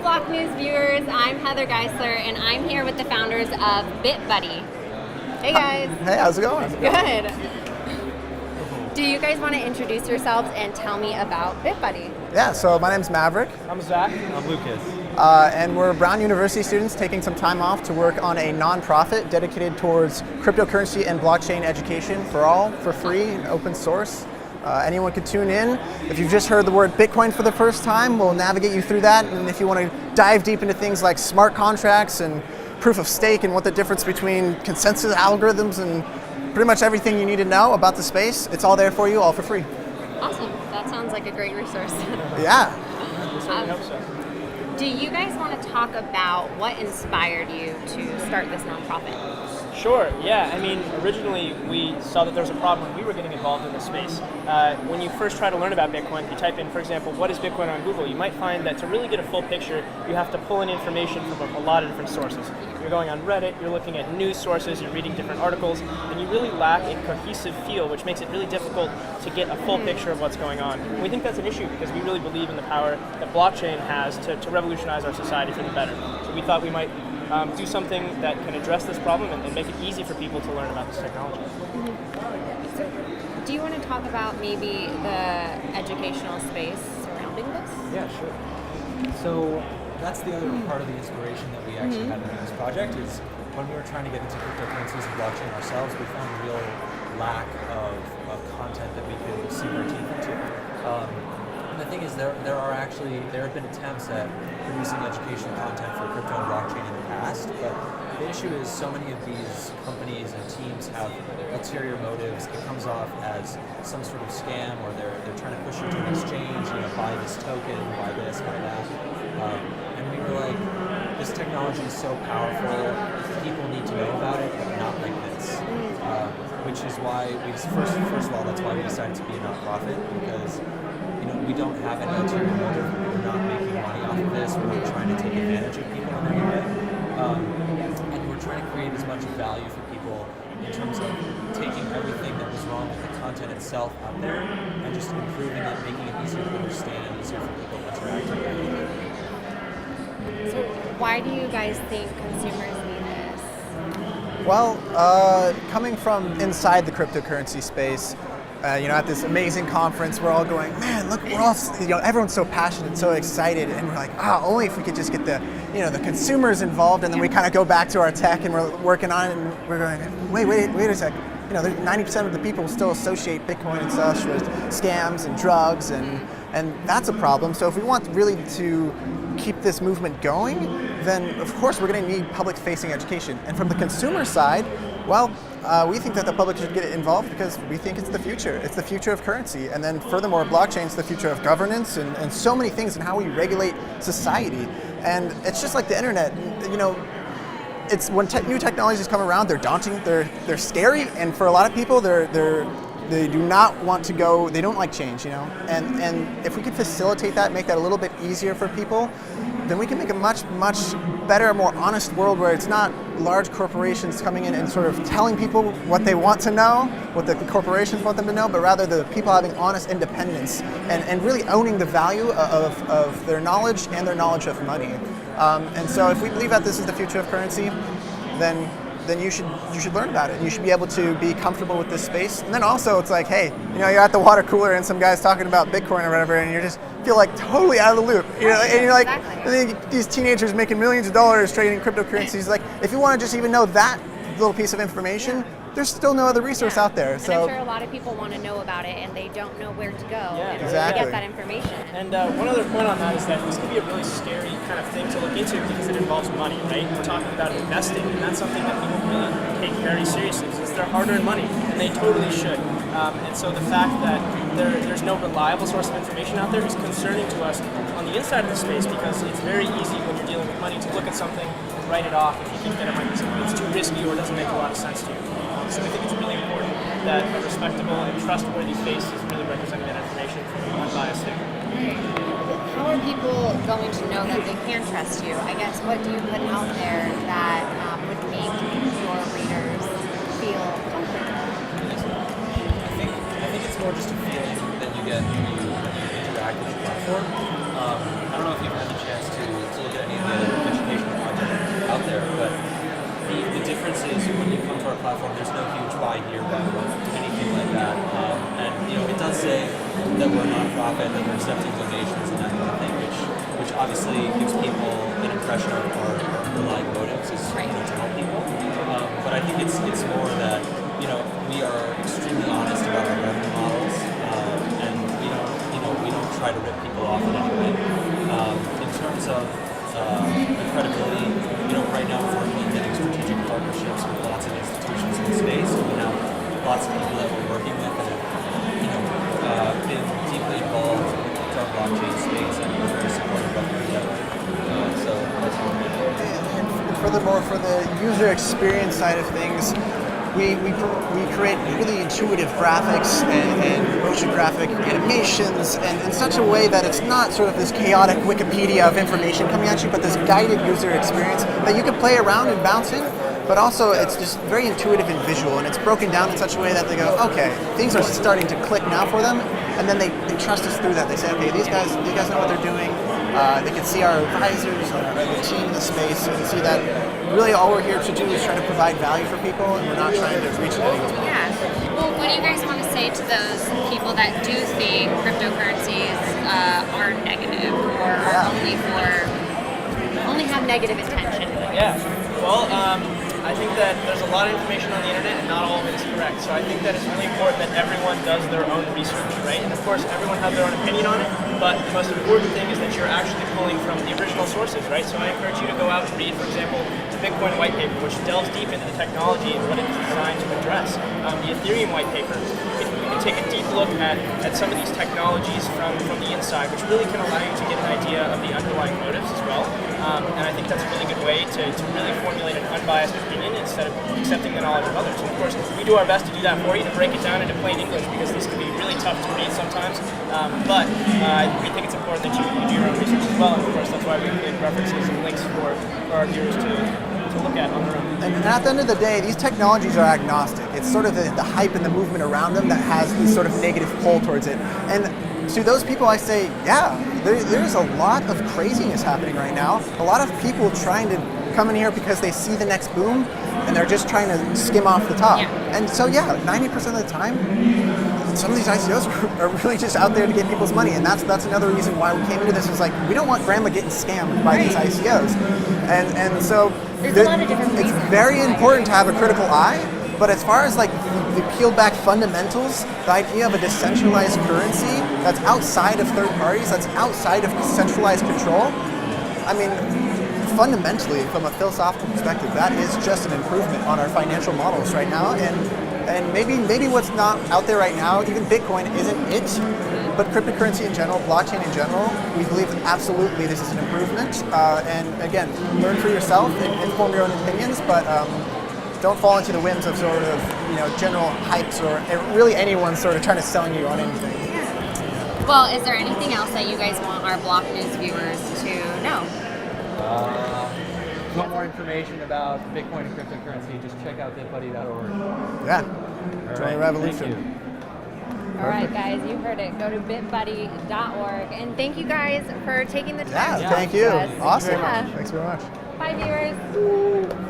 Block News viewers, I'm Heather Geisler, and I'm here with the founders of BitBuddy. Hey guys. Hey, how's it going? Good. Do you guys want to introduce yourselves and tell me about BitBuddy? Yeah, so my name's Maverick. I'm Zack. I'm Lucas. And we're Brown University students taking some time off to work on a nonprofit dedicated towards cryptocurrency and blockchain education for all, for free and open source. Anyone could tune in. If you've just heard the word Bitcoin for the first time, we'll navigate you through that. And if you want to dive deep into things like smart contracts and proof of stake and what the difference between consensus algorithms and pretty much everything you need to know about the space, it's all there for you, all for free. Awesome. That sounds like a great resource. Yeah. Do you guys want to talk about what inspired you to start this nonprofit? Sure, yeah. I mean, originally we saw that there was a problem when we were getting involved in this space. When you first try to learn about Bitcoin, if you type in, for example, what is Bitcoin on Google, you might find that to really get a full picture, you have to pull in information from a lot of different sources. You're going on Reddit, you're looking at news sources, you're reading different articles, and you really lack a cohesive feel, which makes it really difficult to get a full picture of what's going on. And we think that's an issue because we really believe in the power that blockchain has to revolutionize our society for the better. So we thought we might do something that can address this problem and make it easy for people to learn about this technology. So, do you want to talk about maybe the educational space surrounding this? Yeah, sure. So that's the other part of the inspiration that we actually had in this project is when we were trying to get into cryptocurrencies and blockchain ourselves, we found a real lack of content that we could sink our teeth into. And the thing is, there have been attempts at producing educational content for crypto and blockchain in the past, but the issue is so many of these companies and teams have ulterior motives. It comes off as some sort of scam, or they're trying to push you to an exchange, buy this token, buy this, buy that. And we were like, this technology is so powerful, people need to know about it, but not like this. Which is why first of all, that's why we decided to be a nonprofit, because we don't have any ulterior motive. We're not making money off of this. We're not trying to take advantage of people in any way. And we're trying to create as much value for people in terms of taking everything that was wrong with the content itself out there and just improving it, making it easier to understand and easier for people to interact with. So why do you guys think consumers need this? Well, coming from inside the cryptocurrency space, at this amazing conference, we're all going, man, look, we're all, everyone's so passionate, so excited, and we're like, only if we could just get the consumers involved, and then we kind of go back to our tech and we're working on it, and we're going, wait a sec, 90% of the people still associate Bitcoin and such with scams and drugs, and that's a problem. So if we want really to keep this movement going, then of course we're going to need public-facing education. And from the consumer side, well, we think that the public should get involved because we think it's the future. It's the future of currency. And then furthermore, blockchain's the future of governance and so many things and how we regulate society. And it's just like the internet, it's when new technologies come around, they're daunting, they're scary, and for a lot of people, they do not want to go, they don't like change, And if we could facilitate that, make that a little bit easier for people, then we can make a much, much better, more honest world where it's not large corporations coming in and sort of telling people what they want to know, what the corporations want them to know, but rather the people having honest independence and really owning the value of their knowledge and their knowledge of money. And so if we believe that this is the future of currency, then you should learn about it. You should be able to be comfortable with this space. And then also it's like, hey, you're at the water cooler and some guy's talking about Bitcoin or whatever, and you just feel like totally out of the loop. And you're like, Exactly. These teenagers making millions of dollars trading cryptocurrencies. Like, if you want to just even know that little piece of information, there's still no other resource out there. So, and I'm sure a lot of people want to know about it and they don't know where to go in order to get that information. And one other point on that is that this could be a really scary kind of thing to look into because it involves money, right? We're talking about investing, and that's something that people really take very seriously because it's their hard-earned money, and they totally should. And so the fact that there's no reliable source of information out there is concerning to us on the inside of the space because it's very easy when you're dealing with money to look at something and write it off if you think that it might be something that's too risky or doesn't make a lot of sense to you. So I think it's really important that a respectable and trustworthy face is really representing that information from an unbiased standpoint. How are people going to know that they can trust you? I guess, what do you put out there that would make your readers feel comfortable? I think it's more just a feeling that you get when you interact with the platform. I don't know if you've had the chance to look at that we're a nonprofit, that we're accepting donations and that kind of thing, which obviously gives people an impression of our underlying motives is to help people. But I think it's more that we are extremely honest about our revenue models, and we don't try to rip people off in any way. In terms of the credibility, right now we're working on getting strategic partnerships with lots of institutions in the space. We have lots of people that we're working with that have been deeply involved in the crypto blockchain space and we're very supportive of their endeavor. So that's what we're doing. And furthermore, for the user experience side of things, we create really intuitive graphics and motion graphic animations and in such a way that it's not sort of this chaotic Wikipedia of information coming at you, but this guided user experience that you can play around and bounce in, but also it's just very intuitive and visual, and it's broken down in such a way that they go, okay, things are starting to click now for them, and then they trust us through that. They say, okay, these guys know what they're doing. They can see our advisors, the team in the space, and see that really all we're here to do is try to provide value for people, and we're not trying to reach anyone's mind. Yeah. Well, what do you guys want to say to those people that do think cryptocurrencies are negative or are only have negative intention? Yeah. Well, I think that there's a lot of information on the internet and not all of it is correct. So I think that it's really important that everyone does their own research, right? And of course, everyone has their own opinion on it, but the most important thing is that you're actually pulling from the original sources, right? So I encourage you to go out and read, for example, the Bitcoin white paper, which delves deep into the technology and what it's designed to address. The Ethereum white paper, you can take a deep look at some of these technologies from the inside, which really can allow you to get an idea of the underlying motives as well. And I think that's a really good way to really formulate an unbiased opinion instead of accepting the knowledge of others. And of course, we do our best to do that for you, to break it down into plain English, because this can be really tough to read sometimes. But we think it's important that you do your own research as well. And of course, that's why we include references and links for our viewers to look at on their own. And at the end of the day, these technologies are agnostic. It's sort of the hype and the movement around them that has this sort of negative pull towards it. And to those people, I say, yeah, there's a lot of craziness happening right now. A lot of people trying to come in here because they see the next boom, and they're just trying to skim off the top. Yeah. And so, yeah, 90% of the time, some of these ICOs are really just out there to get people's money, and that's another reason why we came into this. Is like, we don't want grandma getting scammed by these ICOs, and so there's a lot of different it's reasons very why. important to have a critical eye. But as far as like the peeled back fundamentals, the idea of a decentralized currency that's outside of third parties, that's outside of centralized control, I mean, fundamentally, from a philosophical perspective, that is just an improvement on our financial models right now. And maybe what's not out there right now, even Bitcoin isn't it, but cryptocurrency in general, blockchain in general, we believe that absolutely this is an improvement. And again, learn for yourself and form your own opinions, but don't fall into the whims of sort of general hypes or really anyone sort of trying to sell you on anything. Well, is there anything else that you guys want our Block News viewers to know? If you want more information about Bitcoin and cryptocurrency, just check out bitbuddy.org. Yeah. All Join right, the revolution. thank you. All right, guys, you heard it. Go to bitbuddy.org. And thank you guys for taking the time. Yeah, to thank talk you. to us. Awesome. Yeah. Thanks very much. Bye, viewers.